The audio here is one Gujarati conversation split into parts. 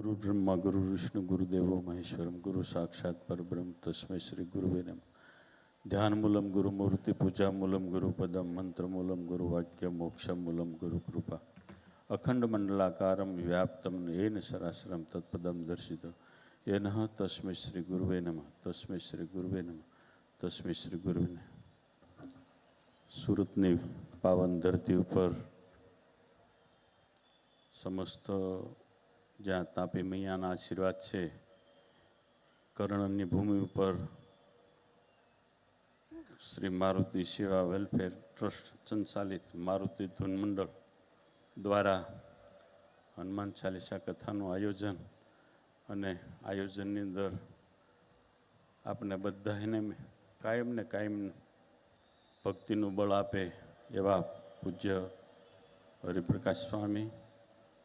गुरु ब्रह्मा गुरु विष्णु गुरुदेवो महेश्वरम गुरु साक्षात परब्रह्म तस्मै श्री गुरुवे नमः। ध्यान मूलम गुरु मूर्ति पूजा मूलम गुरु पदम मंत्र मूलम गुरु वाक्य मोक्ष मूलम गुरु कृपा अखंड मंडलाकारम व्याप्तम येन सरासरम तत्पदम दर्शित येन तस्मै श्री गुरुवे नमः। तस्मै श्री गुरुवे नमः। तस्मै श्री गुरुवे नमः। સુરતની પાવન ધરતી ઉપર સમસ્ત જ્યાં તાપી મૈયાના આશીર્વાદ છે, કરણની ભૂમિ ઉપર શ્રી મારુતિ સેવા વેલફેર ટ્રસ્ટ સંચાલિત મારુતિ ધૂન મંડળ દ્વારા હનુમાન ચાલીસા કથાનું આયોજન અને આયોજનની અંદર આપણે બધાને કાયમ ભક્તિનું બળ આપે એવા પૂજ્ય હરિપ્રકાશ સ્વામી,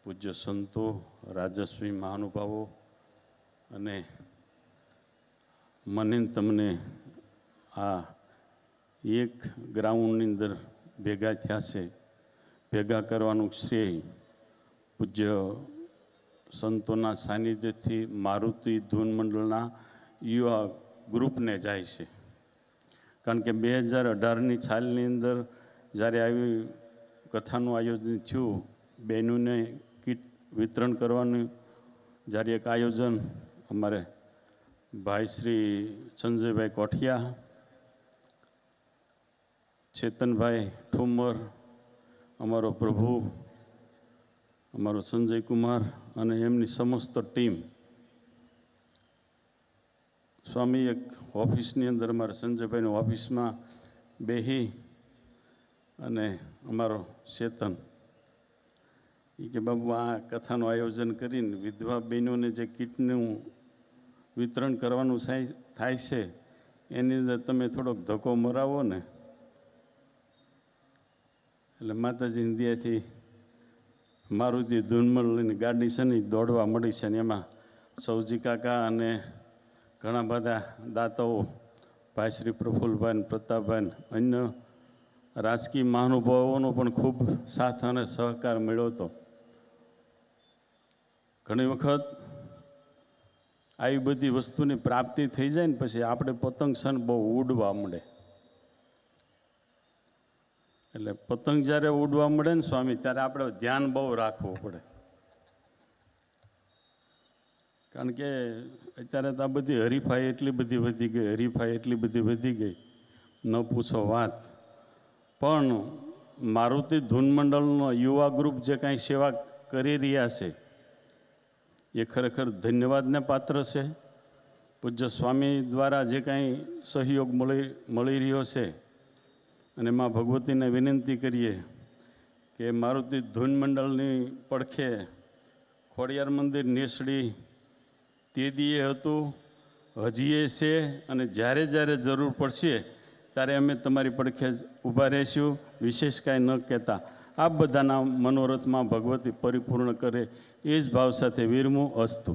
પૂજ્ય સંતો, રાજસ્વી મહાનુભાવો અને મને તમને આ એક ગ્રાઉન્ડની અંદર ભેગા થયા છે, ભેગા કરવાનું શ્રેય પૂજ્ય સંતોના સાનિધ્યથી મારુતિ ધૂન મંડળના યુવા ગ્રુપને જાય છે. કારણ કે 2018ની સાલની અંદર જ્યારે આવી કથાનું આયોજન થયું, બહેનોને કીટ વિતરણ કરવાનું જ્યારે એક આયોજન અમારે ભાઈ શ્રી સંજયભાઈ કોઠિયા, ચેતનભાઈ ઠુમર, અમારો પ્રભુ, અમારો સંજય કુમાર અને એમની સમસ્ત ટીમ સ્વામી એક ઓફિસની અંદર અમારા સંજયભાઈની ઓફિસમાં બેહી અને અમારો ચેતન એ કે બાબુ આ કથાનું આયોજન કરીને વિધવા બહેનોને જે કીટનું વિતરણ કરવાનું થાય છે એની અંદર તમે થોડોક ધક્કો મરાવો ને. એટલે માતાજી ઇન્ડિયાથી મારુતિ ધૂન મંડળની ગાડી છે ને દોડવા મળી છે ને એમાં સૌજી કાકા અને ઘણા બધા દાતાઓ ભાઈ શ્રી પ્રફુલભાઈ, પ્રતાપભાઈ, અન્ય રાજકીય મહાનુભાવોનો પણ ખૂબ સાથ અને સહકાર મળ્યો હતો. ઘણી વખત આવી બધી વસ્તુની પ્રાપ્તિ થઈ જાય ને પછી આપણે પતંગ સન બહુ ઉડવા મળે. એટલે પતંગ જ્યારે ઉડવા મળે ને સ્વામી, ત્યારે આપણે ધ્યાન બહુ રાખવું પડે. કારણ કે અત્યારે તો આ બધી હરીફાઈ એટલી બધી વધી ગઈ, ન પૂછો વાત. પણ મારુતિ ધૂન મંડળનો યુવા ગ્રુપ જે કાંઈ સેવા કરી રહ્યા છે એ ખરેખર ધન્યવાદને પાત્ર છે. પૂજ્ય સ્વામી દ્વારા જે કાંઈ સહયોગ મળી રહ્યો છે અને માં ભગવતીને વિનંતી કરીએ કે મારુતિ ધૂન મંડળની પડખે ખોડિયાર મંદિર નેસડી તે દીએ હતું, હજીએ છે અને જ્યારે જરૂર પડશે ત્યારે અમે તમારી પડખે ઊભા રહીશું. વિશેષ કાંઈ ન કહેતા આપ બધાના મનોરથમાં ભગવતી પરિપૂર્ણ કરે એ જ ભાવ સાથે વિરમું અસ્તુ.